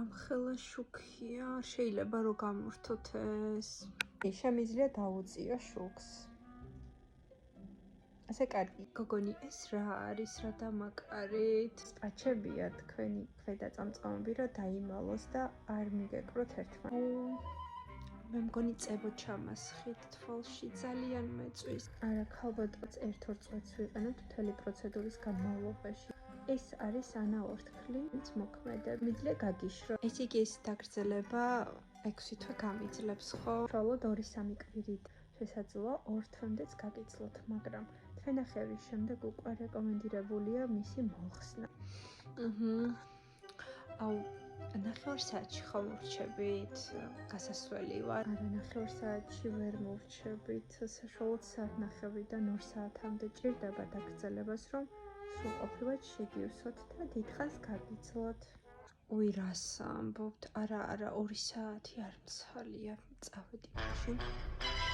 ამხელა შუქია, შეიძლება რომ გამორთოთ ეს. შემიძლია დავუწიო შუქს. ასე კარგი. გოგონი, ეს რა არის, რა დამაკარით? პაჩებია თქვენი ქვედა წამწამები, რომ დაიმალოს და არ მიგეკროთ ერთმანეთს. მე მგონი წებო ჩამასხით თვალში, ძალიან მეწვის. არა, ქალბატონს ერთ-ორ წვეთს ვიყენებთ მთელი პროცედურის განმავლობაში. ეს არის ანაორთქლი, ვინც მოქმედებს. მიძლია გაგიშრო. ესე იგი ეს დაგრძელება 6 თვე გამიძლებს, ხო? უშუალოდ 2-3 კვირით. შესაძლოა 2 თვემდეც გაგიცლოთ, მაგრამ თვენახევრის შემდეგ უკვე რეკომენდირებულია მისი მოხსნა. აუ, 9 საათში ხომ ვრჩებით? გასასვლელი ვარ. არა, 9 საათში ვერ მოვრჩებით. საშუალოდ საათნახევრიდან 2 საათამდე ჭირდება დაგრძელებას, რომ სრულყოფილად შეგივსოთ და დიდხანს გაგიცლოთ. უი, რას ამბობთ? არა, 2 საათი არ მცალია. წავედი მაშინ.